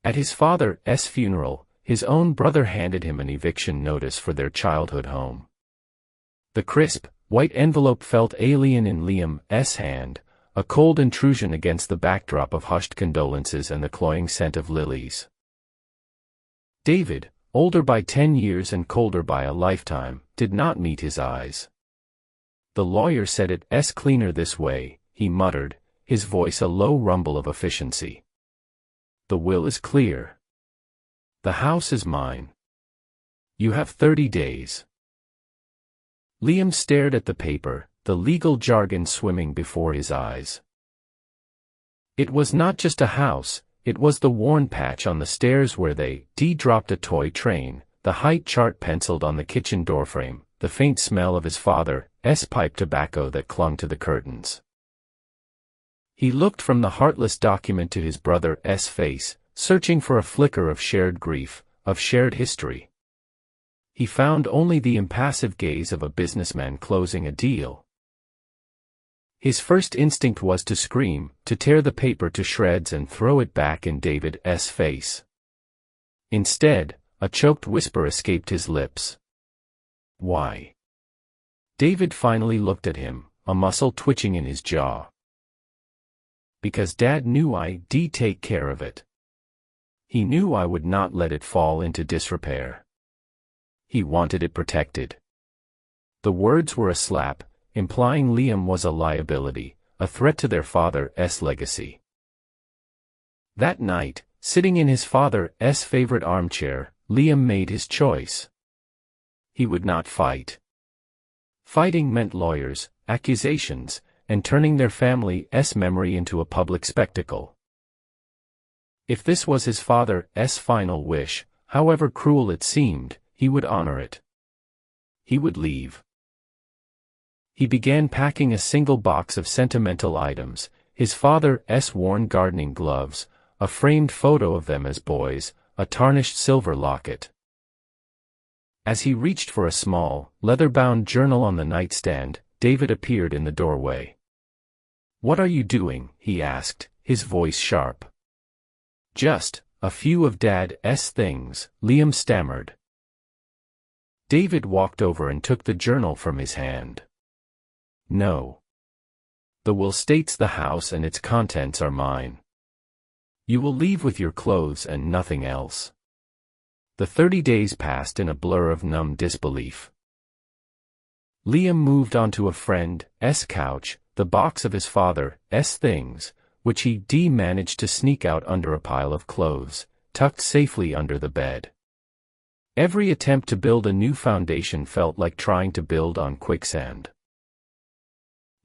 At his father's funeral, his own brother handed him an eviction notice for their childhood home. The crisp, white envelope felt alien in Liam's hand, a cold intrusion against the backdrop of hushed condolences and the cloying scent of lilies. David, older by 10 years and colder by a lifetime, did not meet his eyes. "The lawyer said it's cleaner this way," he muttered, his voice a low rumble of efficiency. "The will is clear. The house is mine. You have 30 days. Liam stared at the paper, the legal jargon swimming before his eyes. It was not just a house, it was the worn patch on the stairs where they dropped a toy train, the height chart penciled on the kitchen doorframe, the faint smell of his father's pipe tobacco that clung to the curtains. He looked from the heartless document to his brother's face, searching for a flicker of shared grief, of shared history. He found only the impassive gaze of a businessman closing a deal. His first instinct was to scream, to tear the paper to shreds and throw it back in David's face. Instead, a choked whisper escaped his lips. "Why?" David finally looked at him, a muscle twitching in his jaw. "Because Dad knew I'd take care of it. He knew I would not let it fall into disrepair. He wanted it protected." The words were a slap, implying Liam was a liability, a threat to their father's legacy. That night, sitting in his father's favorite armchair, Liam made his choice. He would not fight. Fighting meant lawyers, accusations, and turning their family's memory into a public spectacle. If this was his father's final wish, however cruel it seemed, he would honor it. He would leave. He began packing a single box of sentimental items, his father's worn gardening gloves, a framed photo of them as boys, a tarnished silver locket. As he reached for a small, leather-bound journal on the nightstand, David appeared in the doorway. "What are you doing?" he asked, his voice sharp. "Just a few of Dad's things," Liam stammered. David walked over and took the journal from his hand. "No. The will states the house and its contents are mine. You will leave with your clothes and nothing else." The 30 days passed in a blur of numb disbelief. Liam moved onto a friend's couch, the box of his father's things, which he managed to sneak out under a pile of clothes, tucked safely under the bed. Every attempt to build a new foundation felt like trying to build on quicksand.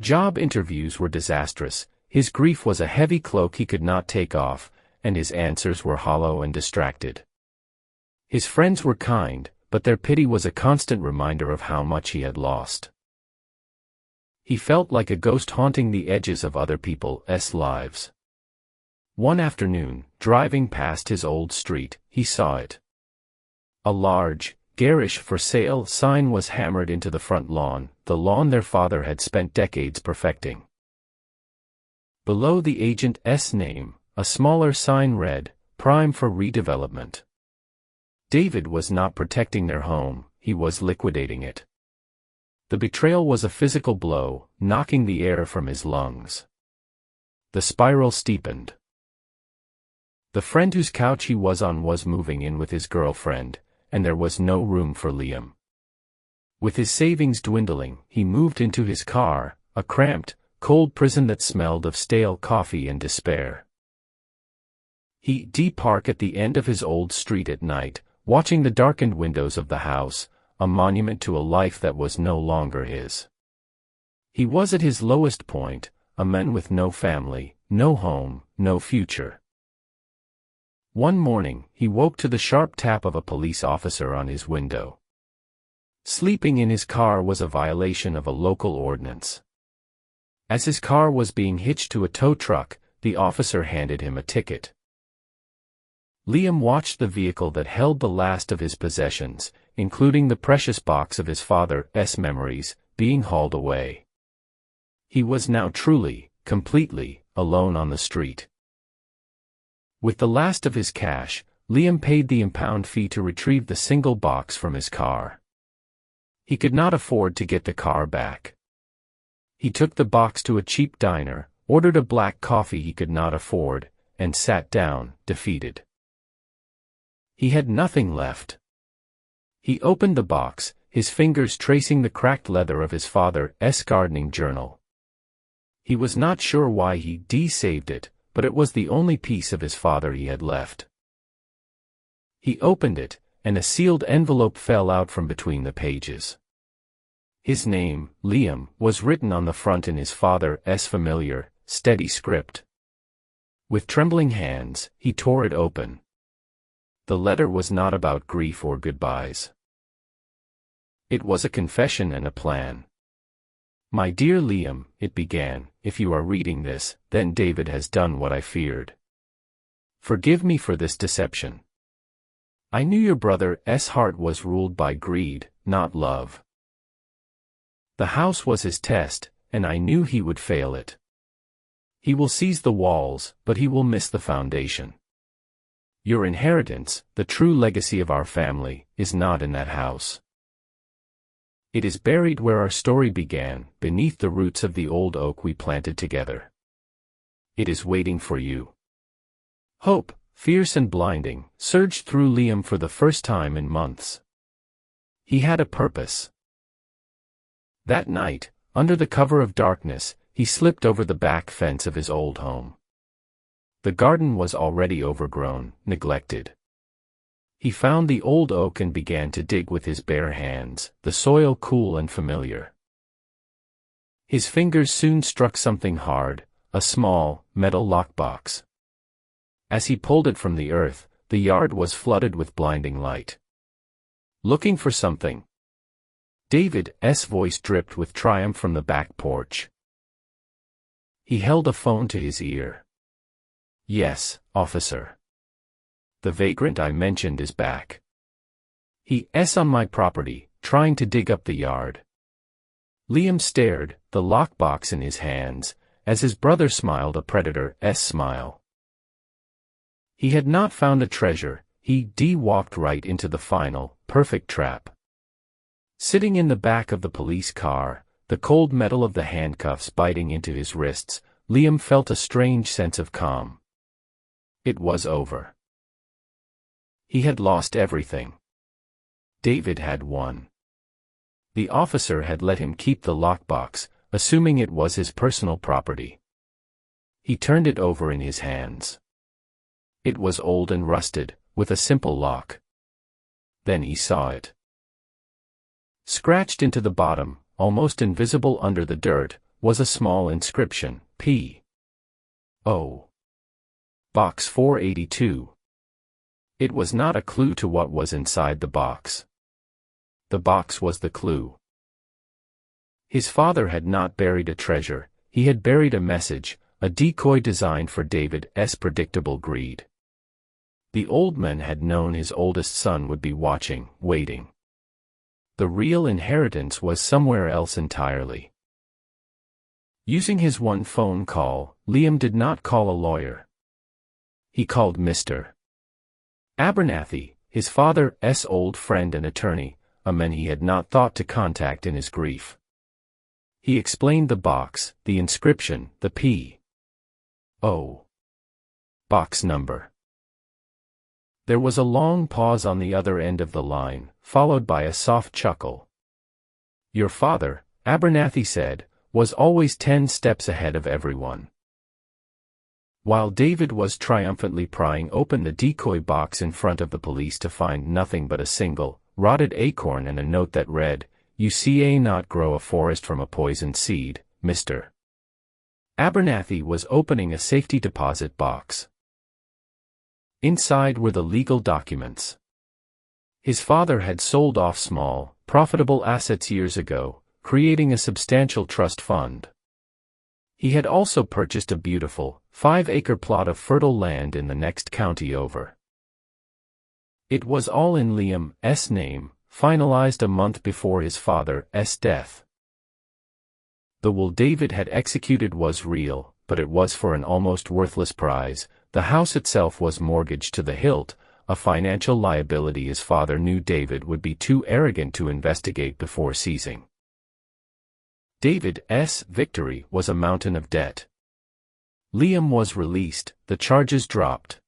Job interviews were disastrous, his grief was a heavy cloak he could not take off, and his answers were hollow and distracted. His friends were kind, but their pity was a constant reminder of how much he had lost. He felt like a ghost haunting the edges of other people's lives. One afternoon, driving past his old street, he saw it. A large, garish for sale sign was hammered into the front lawn, the lawn their father had spent decades perfecting. Below the agent's name, a smaller sign read, "Prime for redevelopment." David was not protecting their home, he was liquidating it. The betrayal was a physical blow, knocking the air from his lungs. The spiral steepened. The friend whose couch he was on was moving in with his girlfriend, and there was no room for Liam. With his savings dwindling, he moved into his car, a cramped, cold prison that smelled of stale coffee and despair. He'd park at the end of his old street at night, watching the darkened windows of the house, a monument to a life that was no longer his. He was at his lowest point, a man with no family, no home, no future. One morning, he woke to the sharp tap of a police officer on his window. Sleeping in his car was a violation of a local ordinance. As his car was being hitched to a tow truck, the officer handed him a ticket. Liam watched the vehicle that held the last of his possessions, including the precious box of his father's memories, being hauled away. He was now truly, completely, alone on the street. With the last of his cash, Liam paid the impound fee to retrieve the single box from his car. He could not afford to get the car back. He took the box to a cheap diner, ordered a black coffee he could not afford, and sat down, defeated. He had nothing left. He opened the box, his fingers tracing the cracked leather of his father's gardening journal. He was not sure why he saved it, but it was the only piece of his father he had left. He opened it, and a sealed envelope fell out from between the pages. His name, Liam, was written on the front in his father's familiar, steady script. With trembling hands, he tore it open. The letter was not about grief or goodbyes. It was a confession and a plan. "My dear Liam," it began, "if you are reading this, then David has done what I feared. Forgive me for this deception. I knew your brother's heart was ruled by greed, not love. The house was his test, and I knew he would fail it. He will seize the walls, but he will miss the foundation. Your inheritance, the true legacy of our family, is not in that house. It is buried where our story began, beneath the roots of the old oak we planted together. It is waiting for you." Hope, fierce and blinding, surged through Liam for the first time in months. He had a purpose. That night, under the cover of darkness, he slipped over the back fence of his old home. The garden was already overgrown, neglected. He found the old oak and began to dig with his bare hands, the soil cool and familiar. His fingers soon struck something hard, a small, metal lockbox. As he pulled it from the earth, the yard was flooded with blinding light. "Looking for something?" David's voice dripped with triumph from the back porch. He held a phone to his ear. "Yes, officer. The vagrant I mentioned is back. He's on my property, trying to dig up the yard." Liam stared, the lockbox in his hands, as his brother smiled a predator's smile. He had not found a treasure, he walked right into the final, perfect trap. Sitting in the back of the police car, the cold metal of the handcuffs biting into his wrists, Liam felt a strange sense of calm. It was over. He had lost everything. David had won. The officer had let him keep the lockbox, assuming it was his personal property. He turned it over in his hands. It was old and rusted, with a simple lock. Then he saw it. Scratched into the bottom, almost invisible under the dirt, was a small inscription, P.O. Box 482. It was not a clue to what was inside the box. The box was the clue. His father had not buried a treasure, he had buried a message, a decoy designed for David's predictable greed. The old man had known his oldest son would be watching, waiting. The real inheritance was somewhere else entirely. Using his one phone call, Liam did not call a lawyer. He called Mr. Abernathy, his father's old friend and attorney, a man he had not thought to contact in his grief. He explained the box, the inscription, the P.O. box number. There was a long pause on the other end of the line, followed by a soft chuckle. "Your father," Abernathy said, "was always 10 steps ahead of everyone." While David was triumphantly prying open the decoy box in front of the police to find nothing but a single, rotted acorn and a note that read, "You see not grow a forest from a poisoned seed, Mr. Abernathy was opening a safety deposit box. Inside were the legal documents. His father had sold off small, profitable assets years ago, creating a substantial trust fund. He had also purchased a beautiful, 5-acre plot of fertile land in the next county over. It was all in Liam's name, finalized a month before his father's death. The will David had executed was real, but it was for an almost worthless prize, The house itself was mortgaged to the hilt, a financial liability his father knew David would be too arrogant to investigate before seizing. David's victory was a mountain of debt. Liam was released, the charges dropped.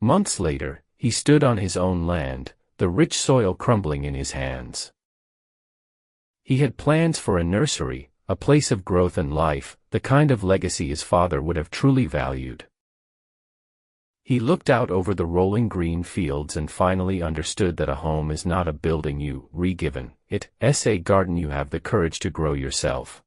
Months later, he stood on his own land, the rich soil crumbling in his hands. He had plans for a nursery, a place of growth and life, the kind of legacy his father would have truly valued. He looked out over the rolling green fields and finally understood that a home is not a building you re-given, it's a garden you have the courage to grow yourself.